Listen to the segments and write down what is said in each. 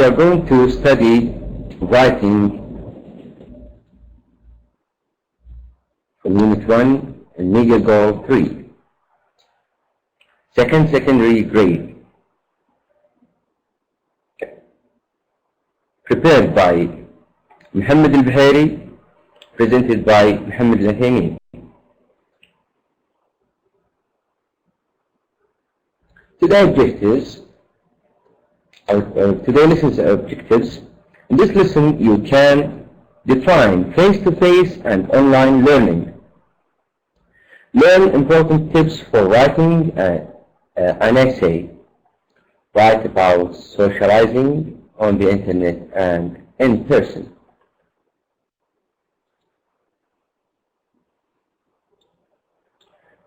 we are going to study writing from Unit 1 and Media Goal 3, secondary grade, prepared by Muhammad al-Bahari, presented by Muhammad al-Thani. Today's objectives, today's lesson's objectives. In this lesson, you can define face-to-face and online learning. Learn important tips for writing an essay. Write about socializing on the internet and in person.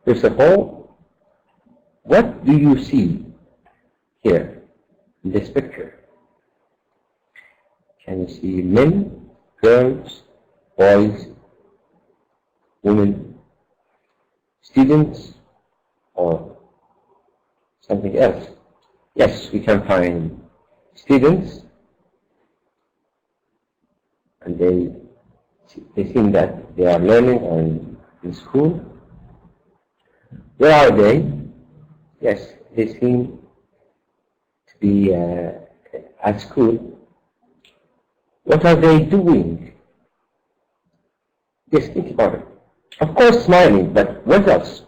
First of all, what do you see here in this picture? Can you see men, girls, boys, women, students, or something else? Yes, we can find students, and they seem that they are learning in school. Where are they? Yes, they seem to be at school. What are they doing? Just think about it. Of course, smiling, but what else?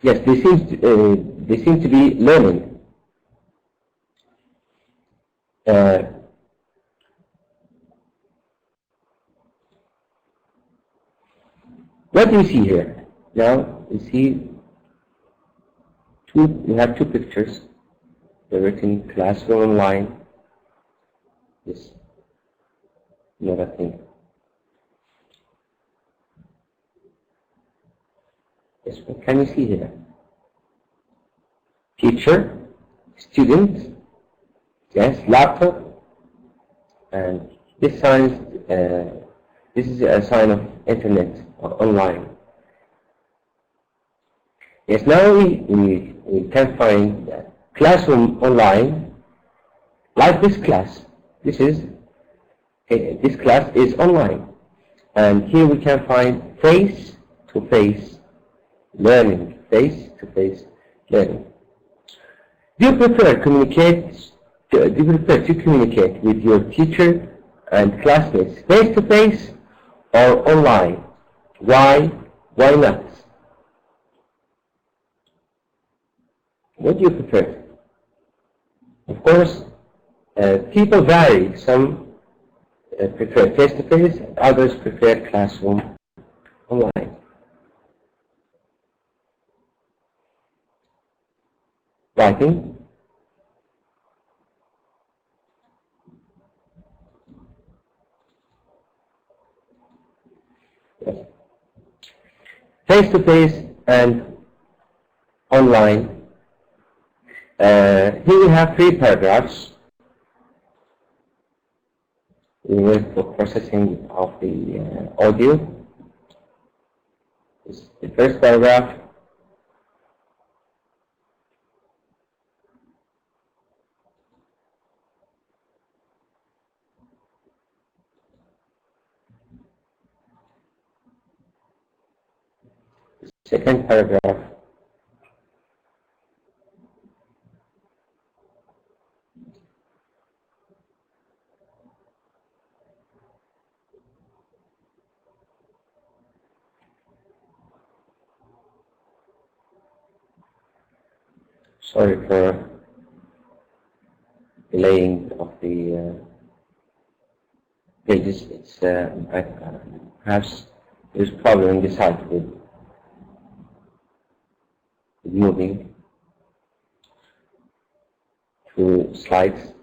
Yes, they seem to be learning. What do you see here? Now you see we have two pictures. They're written classroom online. This another thing. Yes, what can you see here? Teacher, student, yes, laptop, and this is a sign of internet or online. Yes, now we can find classroom online, like this class. This class is online, and here we can find face-to-face learning. Face-to-face learning. Do you prefer to communicate with your teacher and classmates face-to-face or online? Why? Why not? What do you prefer? Of course, people vary. Some prefer face-to-face, others prefer classroom online. Writing. Yes. Face-to-face and online. Here we have 3 paragraphs. We wait for processing of the audio. This is the first paragraph. Second paragraph. Sorry for delaying of the pages. It's perhaps there's a problem in the site with moving through slides.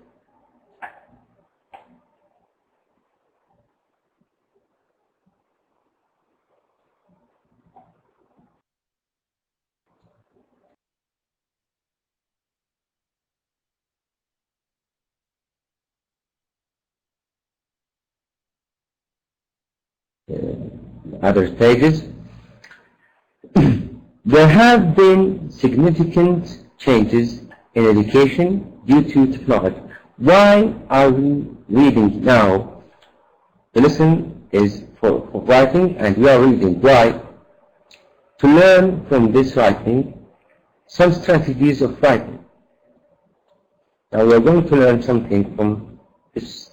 Other stages. There have been significant changes in education due to technology. Why are we reading now? The lesson is for writing, and we are reading. Why? To learn from this writing some strategies of writing. Now we are going to learn something from this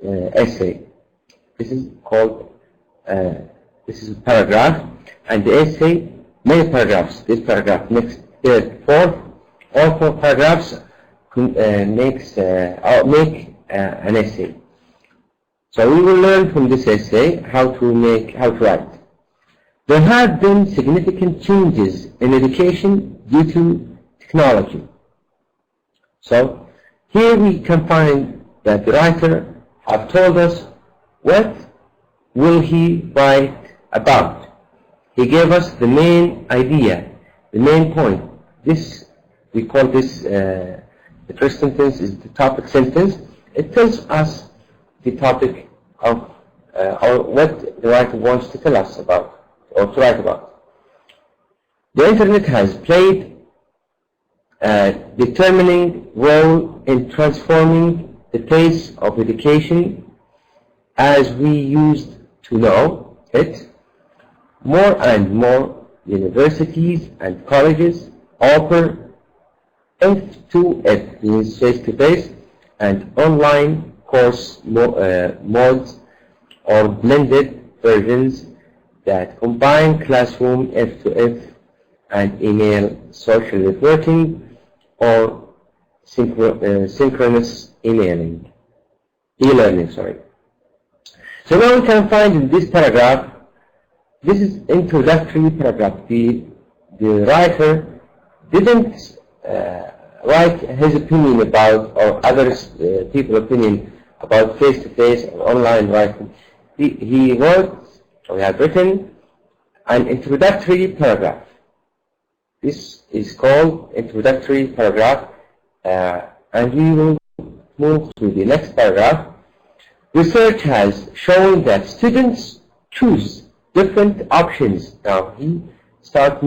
essay. This is called, this is a paragraph, and the essay, many paragraphs. This paragraph, next, third, fourth, all 4 paragraphs make an essay. So we will learn from this essay how to write. There have been significant changes in education due to technology. So here we can find that the writer have told us what will he write about. He gave us the main idea, the main point. This, we call this, the first sentence is the topic sentence. It tells us the topic of, or what the writer wants to tell us about, or to write about. The internet has played a determining role in transforming the pace of education as we used to know it. More and more universities and colleges offer F2F, means face-to-face, and online course modes or blended versions that combine classroom F2F and email social networking or synchronous e-learning. So now we can find in this paragraph, this is introductory paragraph. The writer didn't write his opinion about, or others people's opinion about face-to-face or online writing. He wrote, or he had written, an introductory paragraph. This is called introductory paragraph, and we will move to the next paragraph. Research has shown that students choose different options. Now he started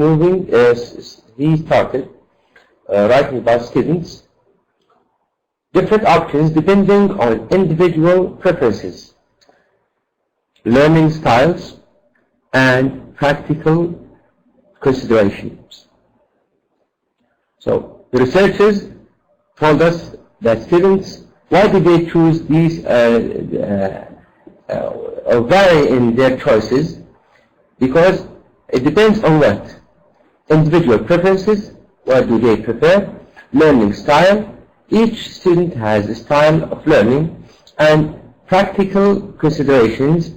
writing about students, different options depending on individual preferences, learning styles, and practical considerations. So the researchers told us that students, why do they choose these or vary in their choices? Because it depends on what? Individual preferences, what do they prefer? Learning style, each student has a style of learning, and practical considerations.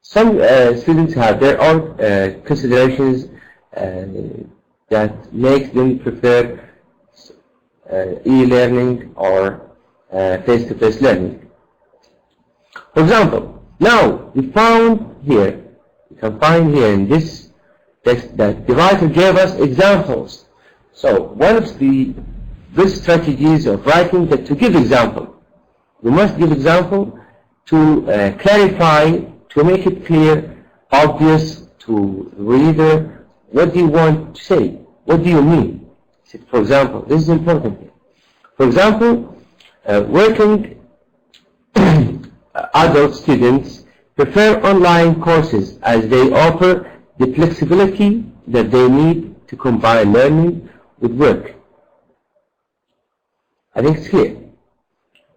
Some students have their own considerations that make them prefer e-learning or face-to-face learning. For example, now we can find here in this text that the writer gave us examples. So one of the good strategies of writing is to give example. You must give example to clarify, to make it clear, obvious to the reader. What do you want to say? What do you mean? For example, this is important here. For example, working adult students prefer online courses as they offer the flexibility that they need to combine learning with work. I think it's clear.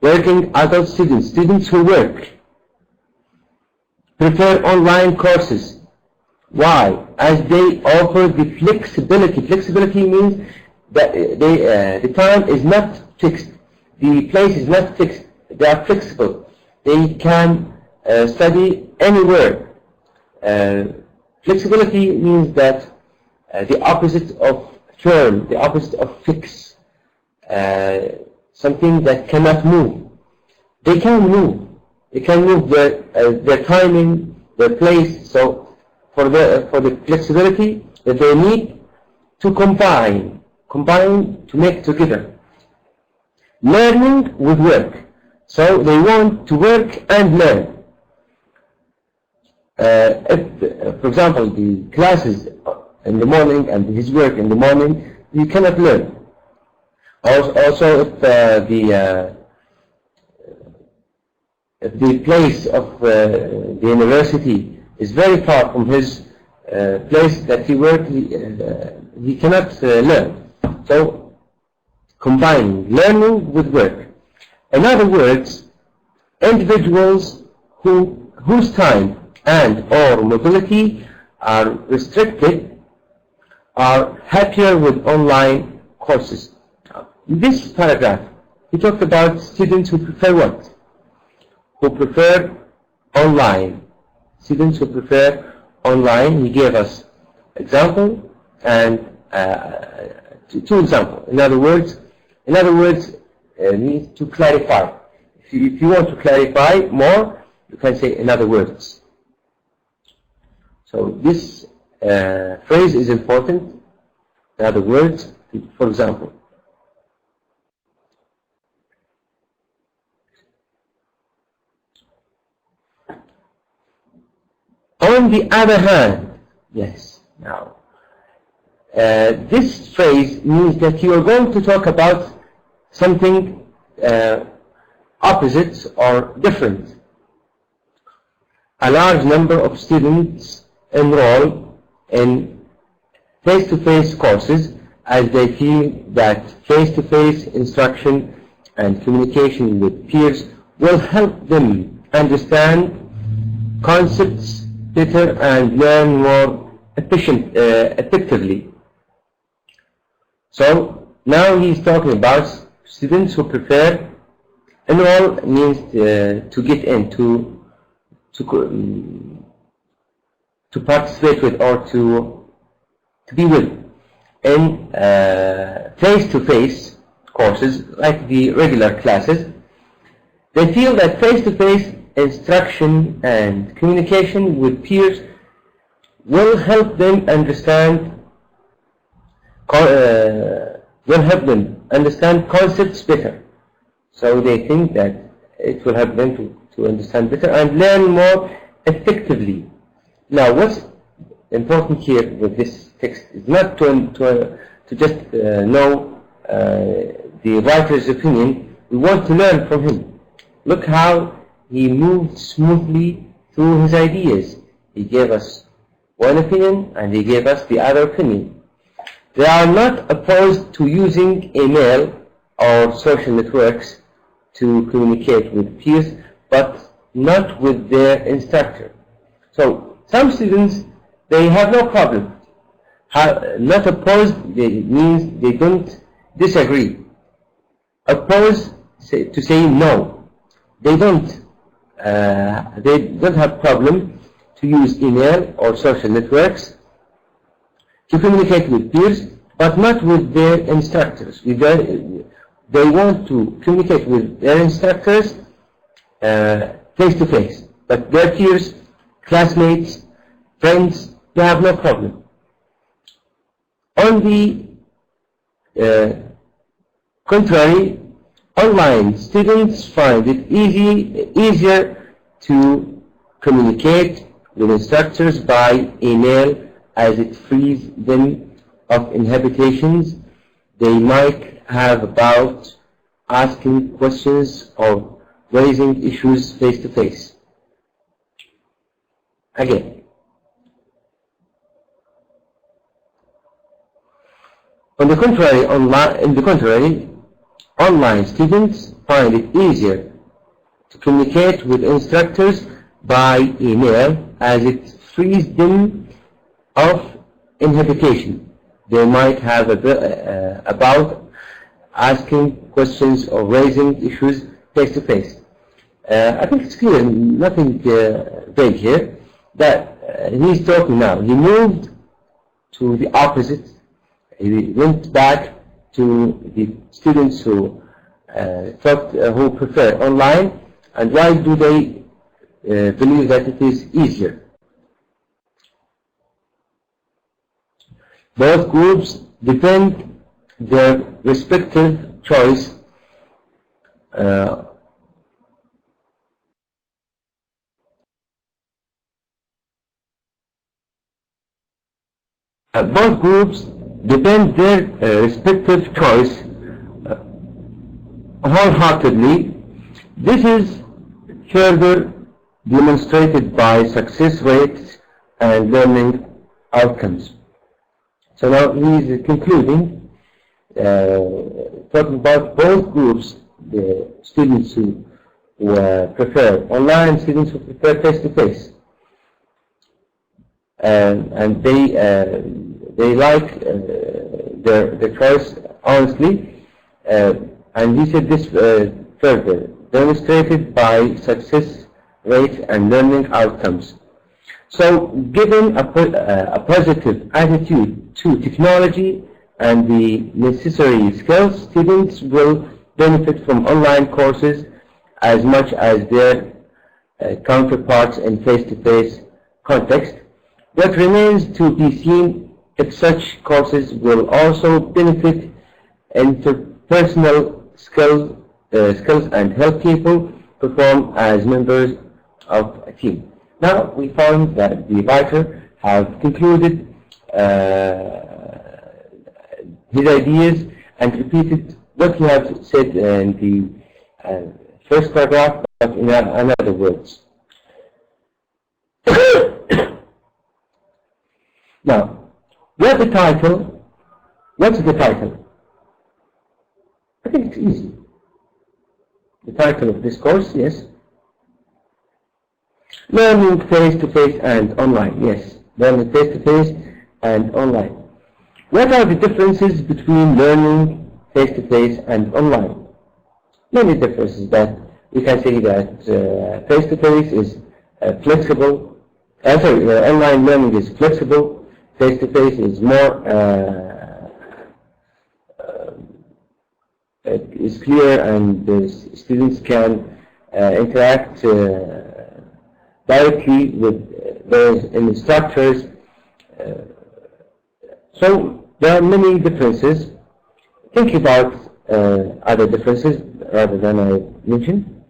Working adult students, students who work, prefer online courses. Why? As they offer the flexibility. Flexibility means that the time is not fixed. The place is not fixed. They are flexible. They can study anywhere. Flexibility means that the opposite of firm, the opposite of fix. Something that cannot move. They can move. They can move their timing, their place. So for the flexibility that they need to combine to make together. Learning with work. So they want to work and learn. If, for example, the classes in the morning and his work in the morning, you cannot learn. Also, if the place of the university is very far from his place that he works, he cannot learn. So, combining learning with work. In other words, individuals whose time and or mobility are restricted are happier with online courses. In this paragraph, he talked about students who prefer what? Who prefer online. Students who prefer online. He gave us example and two examples. In other words, need to clarify. If you want to clarify more, you can say in other words. So this phrase is important. In other words, for example. On the other hand, yes, now, this phrase means that you are going to talk about something opposite or different. A large number of students enroll in face-to-face courses as they feel that face-to-face instruction and communication with peers will help them understand concepts better and learn more effectively. So now he's talking about students who prefer. Enroll means to get in, to participate with, or to be with in face-to-face courses like the regular classes. They feel that face-to-face instruction and communication with peers will help them understand concepts better. So they think that it will help them to understand better and learn more effectively. Now, what's important here with this text is not to just know the writer's opinion. We want to learn from him. Look how he moved smoothly through his ideas. He gave us one opinion and he gave us the other opinion. They are not opposed to using email or social networks to communicate with peers, but not with their instructor. So some students, they have no problem. Not opposed means they don't disagree. Opposed to say no. They don't have problem to use email or social networks to communicate with peers, but not with their instructors. They want to communicate with their instructors face to face, but their peers, classmates, friends, they have no problem. On the contrary, online students find it easier to communicate with instructors by email, as it frees them of inhibitions they might have about asking questions or raising issues face to face. Again, in the contrary, online students find it easier to communicate with instructors by email, as it frees them of inhibition they might have about asking questions or raising issues face to face. I think it's clear, nothing vague here, that he's talking now. He moved to the opposite. He went back to the students who who prefer online, and why do they believe that it is easier? Both groups defend their respective choice wholeheartedly. This is further demonstrated by success rates and learning outcomes. So now he is concluding, talking about both groups, the students who prefer online, students who prefer face-to-face. And they like their choice honestly. And he said this further, demonstrated by success rates and learning outcomes. So given a positive attitude to technology and the necessary skills, students will benefit from online courses as much as their counterparts in face-to-face context. What remains to be seen if such courses will also benefit interpersonal skills and help people perform as members of a team. Now we found that the writer have concluded his ideas and repeated what he had said in the first paragraph, but in other words. Now, what's the title? What's the title? I think it's easy. The title of this course, yes. Learning face-to-face and online, yes. Learning face-to-face and online. What are the differences between learning face-to-face and online? Many differences that we can say that face-to-face is flexible. Online learning is flexible. Face-to-face is more is clear, and the students can interact directly with those instructors. So there are many differences. Think about other differences rather than I mentioned.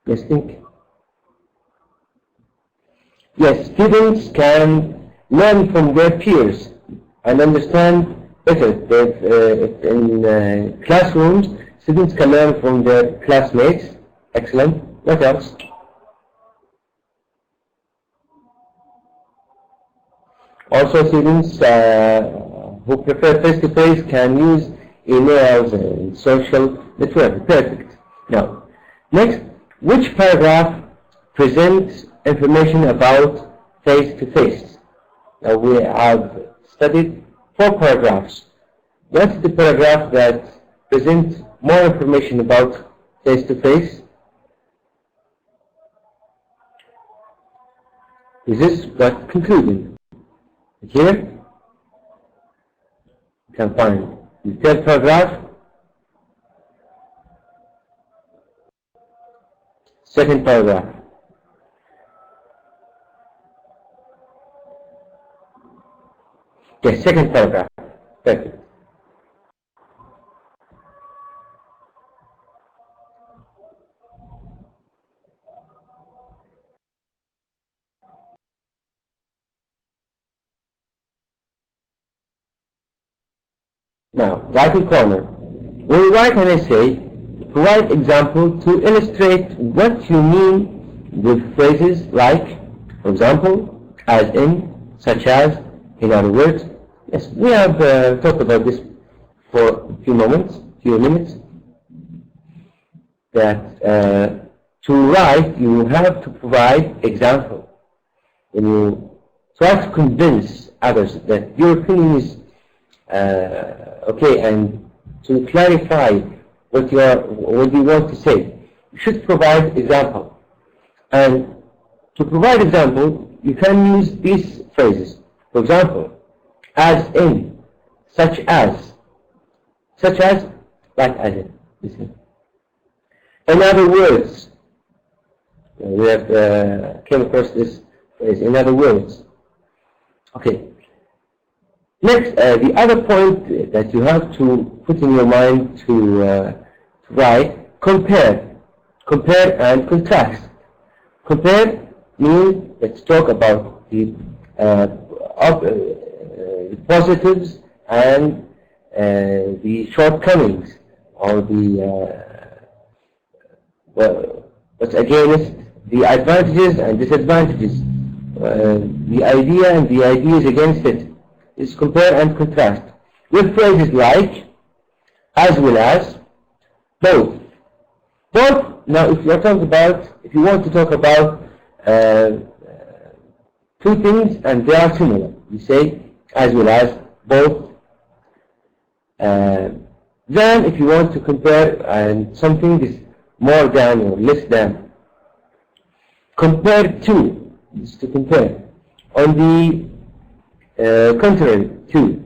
Yes, think. Yes, students can learn from their peers and understand better. If in classrooms, students can learn from their classmates. Excellent. What else? Also, students who prefer face-to-face can use emails and social networks. Perfect. Now, next, which paragraph presents information about face-to-face? Now, we have studied 4 paragraphs. What's the paragraph that presents more information about face-to-face? Is this what concluding? Here, you can find the 3rd paragraph, 2nd paragraph. Yes, 2nd paragraph. Perfect. Now, right-hand corner. When you write an essay, provide example to illustrate what you mean with phrases like, for example, as in, such as, in other words. Yes, we have talked about this for a few minutes, that to write, you have to provide example. When you try to convince others that your opinion is okay, and to clarify what you want to say, you should provide example. And to provide example, you can use these phrases. For example, as in, such as, like as in. Listen. In other words, we have came across this phrase, in other words. Okay. Next, the other point that you have to put in your mind to write, compare and contrast. Compare means, let's talk about the positives and the shortcomings or what's against the advantages and disadvantages, the idea and the ideas against it, is compare and contrast with phrases like as well as, both. Both, now if you want to talk about two things and they are similar, you say as well as, both. Then if you want to compare and something is more than or less than, compare to is to compare. On the contrary to.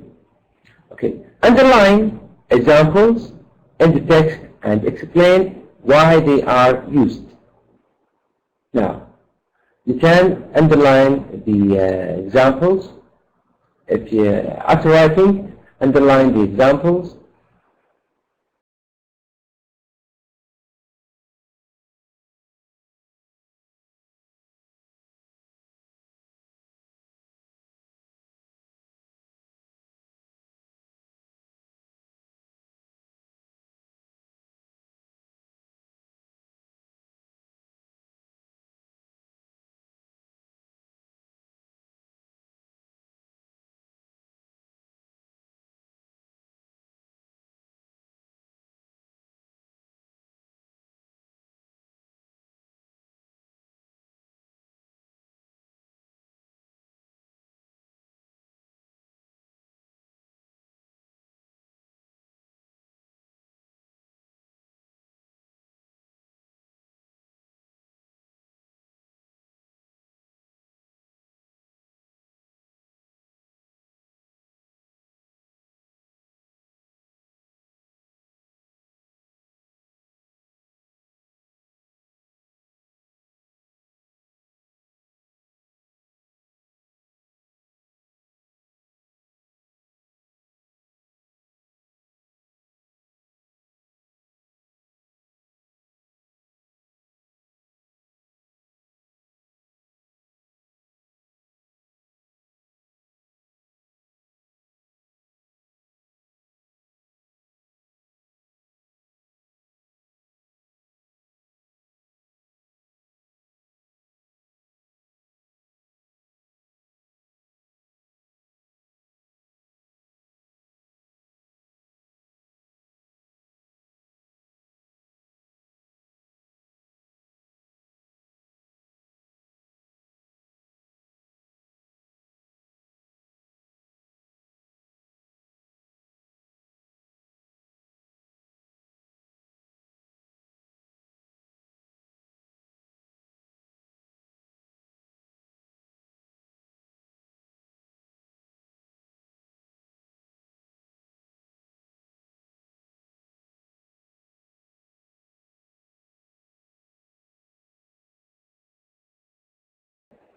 Okay. Underline examples in the text and explain why they are used. Now, you can underline the examples. If you, after writing, underline the examples.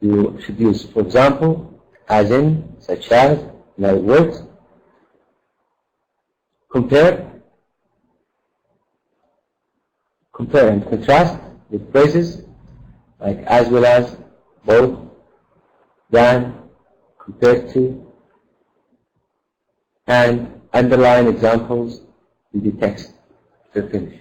You should use, for example, as in, such as, in other words. Compare and contrast with phrases like as well as, both, than, compared to, and underline examples in the text to finish.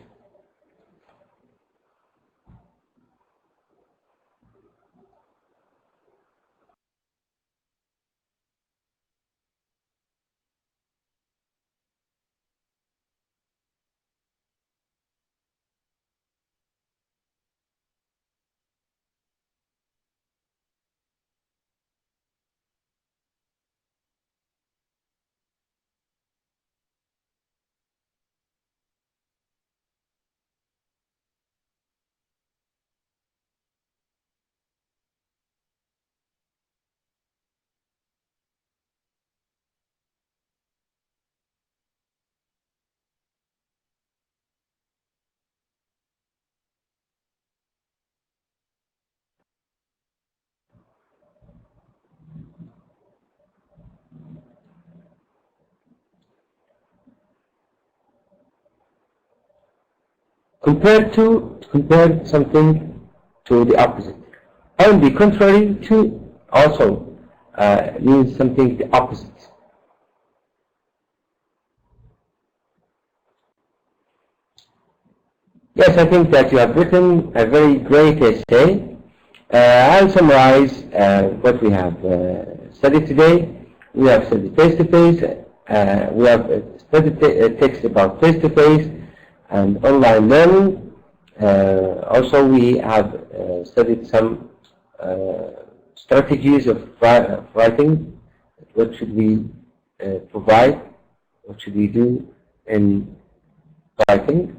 Compare something to the opposite. On the contrary to also means something the opposite. Yes, I think that you have written a very great essay. I'll summarize what we have studied today. We have studied face-to-face. We have studied text about face-to-face and online learning. Also, we have studied some strategies of writing. What should we provide? What should we do in writing?